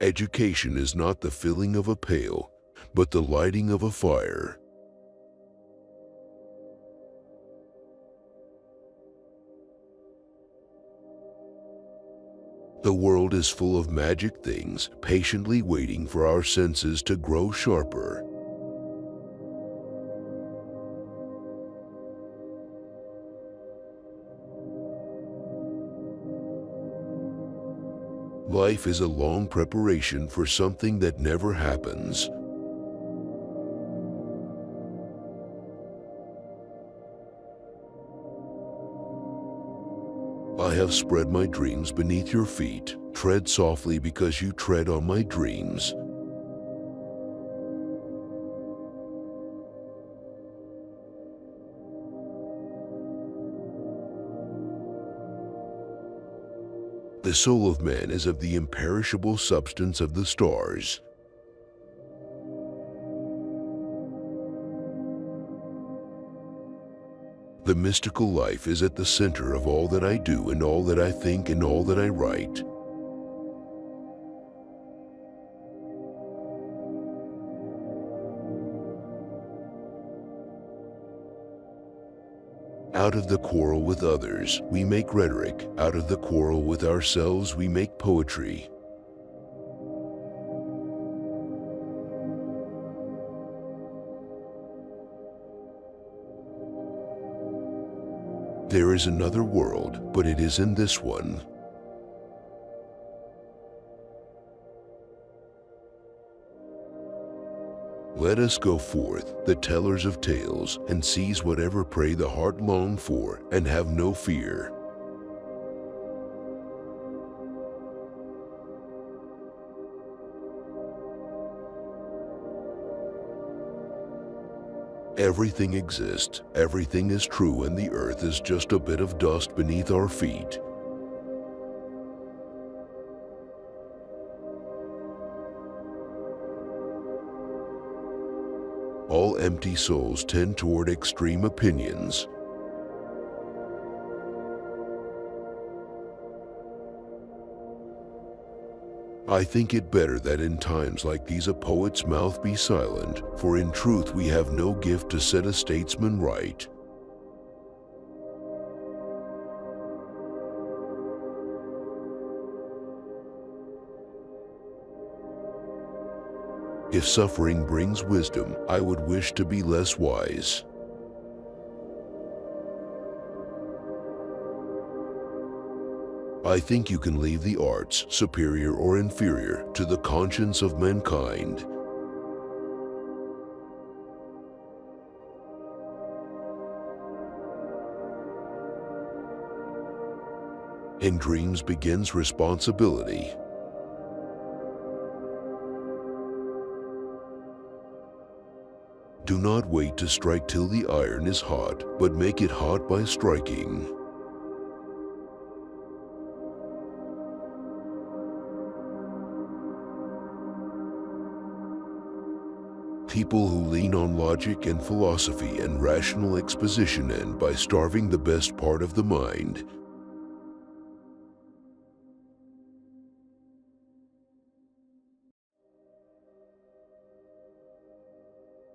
Education is not the filling of a pail, but the lighting of a fire. The world is full of magic things, patiently waiting for our senses to grow sharper. Life is a long preparation for something that never happens. I have spread my dreams beneath your feet. Tread softly because you tread on my dreams. The soul of man is of the imperishable substance of the stars. The mystical life is at the center of all that I do and all that I think and all that I write. Out of the quarrel with others, we make rhetoric. Out of the quarrel with ourselves, we make poetry. There is another world, but it is in this one. Let us go forth, the tellers of tales, and seize whatever prey the heart longed for, and have no fear. Everything exists, everything is true, and the earth is just a bit of dust beneath our feet. All empty souls tend toward extreme opinions. I think it better that in times like these a poet's mouth be silent, for in truth we have no gift to set a statesman right. If suffering brings wisdom, I would wish to be less wise. I think you can leave the arts, superior or inferior, to the conscience of mankind. In dreams begins responsibility. Do not wait to strike till the iron is hot, but make it hot by striking. People who lean on logic and philosophy and rational exposition end by starving the best part of the mind.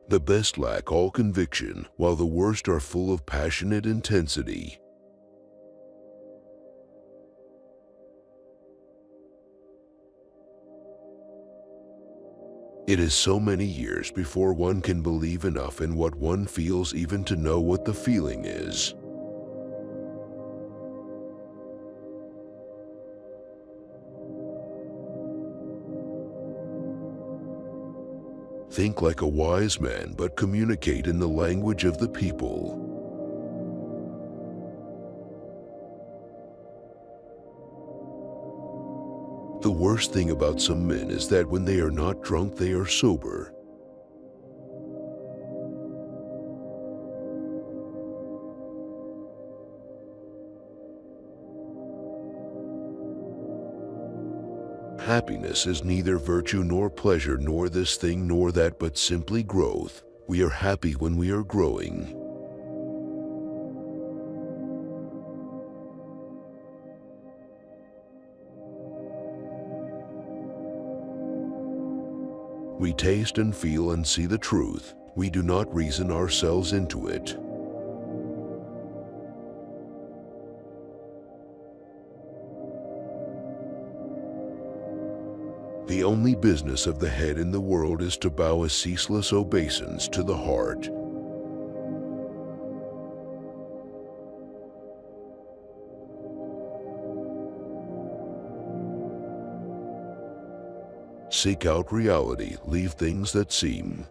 The best lack all conviction, while the worst are full of passionate intensity. It is so many years before one can believe enough in what one feels even to know what the feeling is. Think like a wise man, but communicate in the language of the people. The worst thing about some men is that when they are not drunk, they are sober. Happiness is neither virtue nor pleasure nor this thing nor that, but simply growth. We are happy when we are growing. We taste and feel and see the truth. We do not reason ourselves into it. The only business of the head in the world is to bow a ceaseless obeisance to the heart. Seek out reality, leave things that seem.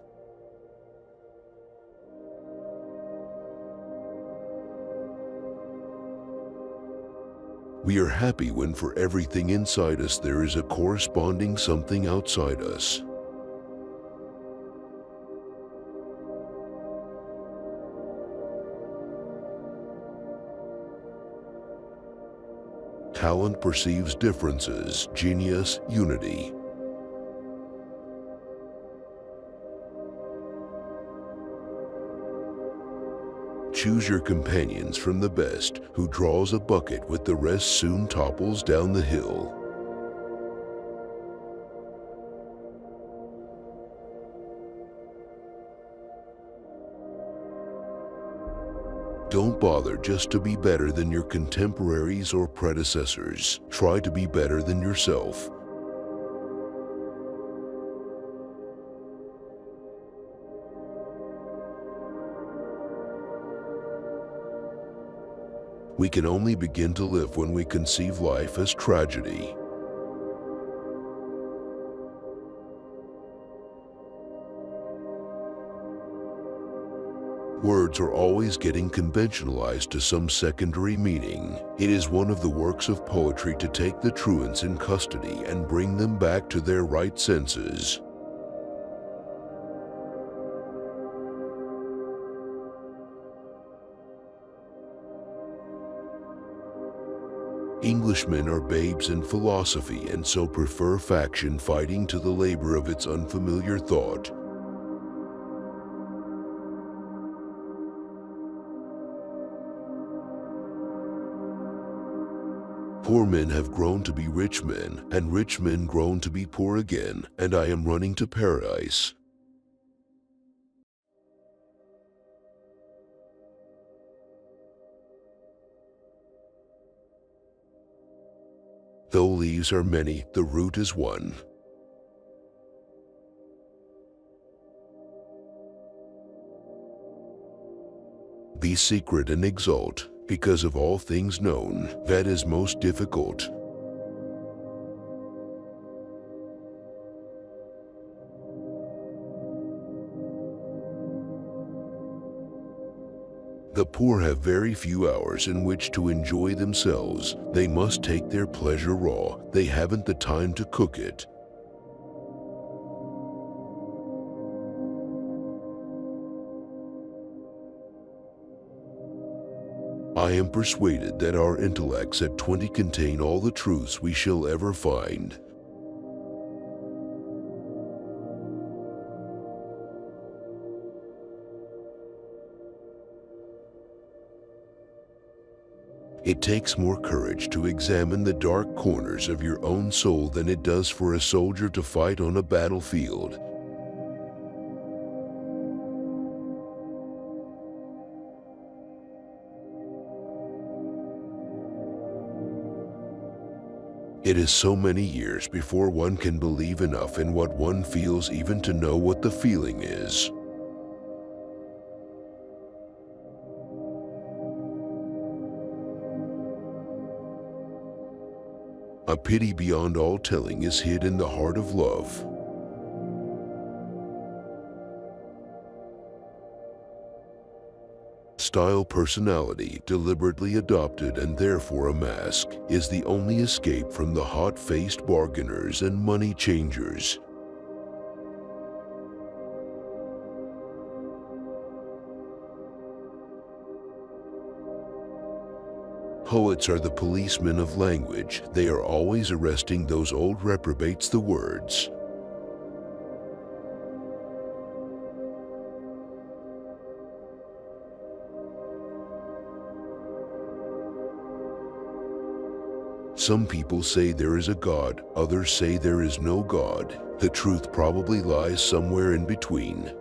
We are happy when for everything inside us there is a corresponding something outside us. Talent perceives differences, genius, unity. Choose your companions from the best. Who draws a bucket with the rest soon topples down the hill. Don't bother just to be better than your contemporaries or predecessors. Try to be better than yourself. We can only begin to live when we conceive life as tragedy. Words are always getting conventionalized to some secondary meaning. It is one of the works of poetry to take the truants in custody and bring them back to their right senses. Englishmen are babes in philosophy and so prefer faction fighting to the labor of its unfamiliar thought. Poor men have grown to be rich men, and rich men grown to be poor again, and I am running to paradise. Though leaves are many, the root is one. Be secret and exult, because of all things known, that is most difficult. The poor have very few hours in which to enjoy themselves. They must take their pleasure raw. They haven't the time to cook it. I am persuaded that our intellects at 20 contain all the truths we shall ever find. It takes more courage to examine the dark corners of your own soul than it does for a soldier to fight on a battlefield. It is so many years before one can believe enough in what one feels even to know what the feeling is. A pity beyond all telling is hid in the heart of love. Style personality, deliberately adopted and therefore a mask, is the only escape from the hot-faced bargainers and money changers. Poets are the policemen of language. They are always arresting those old reprobates, the words. Some people say there is a God, others say there is no God. The truth probably lies somewhere in between.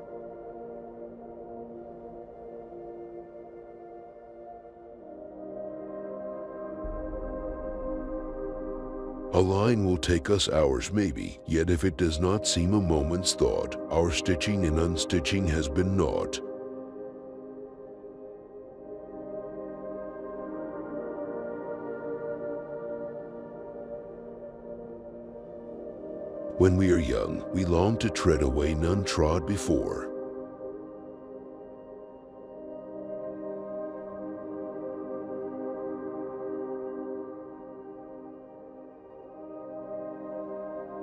A line will take us hours maybe, yet if it does not seem a moment's thought, our stitching and unstitching has been naught. When we are young, we long to tread a way none trod before.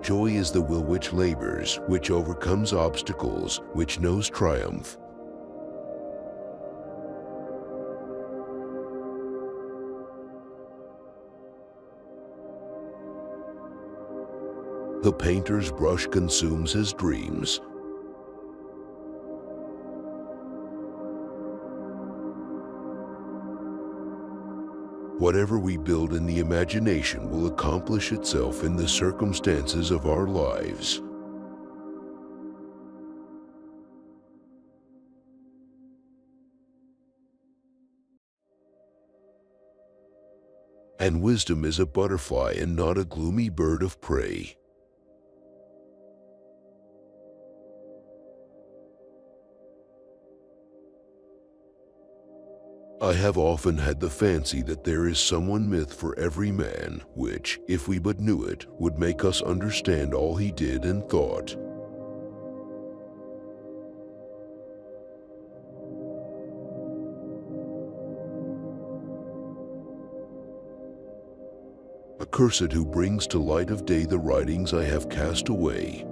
Joy is the will which labors, which overcomes obstacles, which knows triumph. The painter's brush consumes his dreams. Whatever we build in the imagination will accomplish itself in the circumstances of our lives. And wisdom is a butterfly and not a gloomy bird of prey. I have often had the fancy that there is some one myth for every man, which, if we but knew it, would make us understand all he did and thought. Accursed who brings to light of day the writings I have cast away.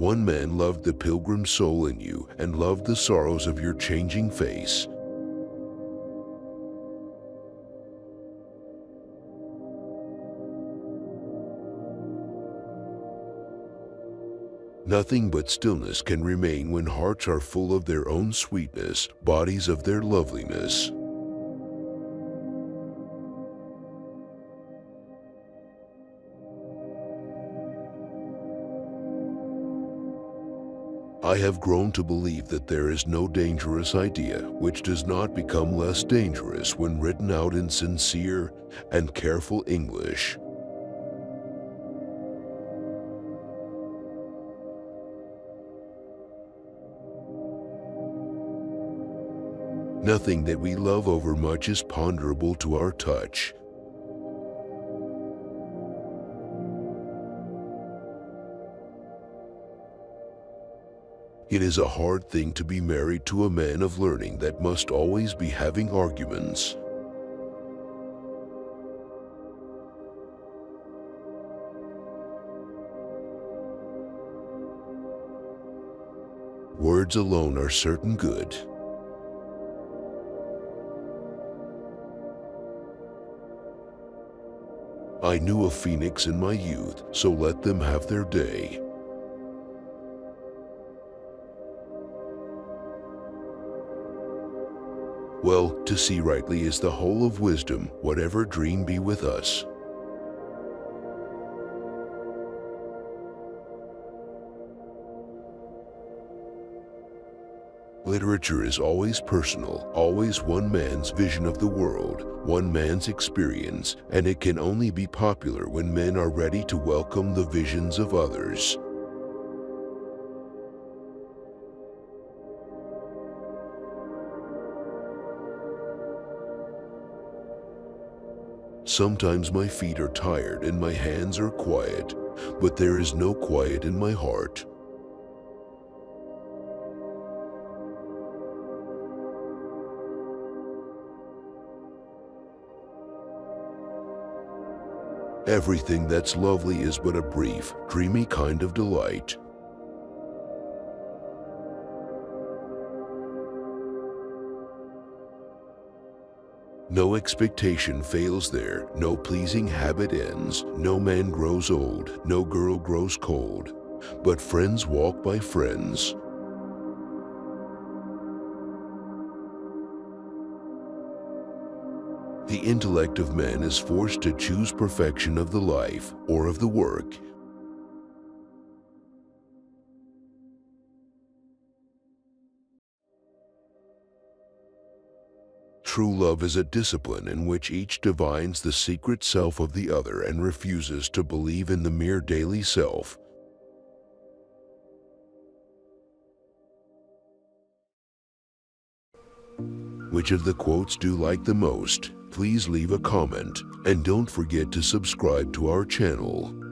One man loved the pilgrim soul in you and loved the sorrows of your changing face. Nothing but stillness can remain when hearts are full of their own sweetness, bodies of their loveliness. I have grown to believe that there is no dangerous idea which does not become less dangerous when written out in sincere and careful English. Nothing that we love overmuch is ponderable to our touch. It is a hard thing to be married to a man of learning that must always be having arguments. Words alone are certain good. I knew a phoenix in my youth, so let them have their day. Well, to see rightly is the whole of wisdom, whatever dream be with us. Literature is always personal, always one man's vision of the world, one man's experience, and it can only be popular when men are ready to welcome the visions of others. Sometimes my feet are tired and my hands are quiet, but there is no quiet in my heart. Everything that's lovely is but a brief, dreamy kind of delight. No expectation fails there, no pleasing habit ends, no man grows old, no girl grows cold, but friends walk by friends. The intellect of man is forced to choose perfection of the life or of the work. True love is a discipline in which each divines the secret self of the other and refuses to believe in the mere daily self. Which of the quotes do you like the most? Please leave a comment and don't forget to subscribe to our channel.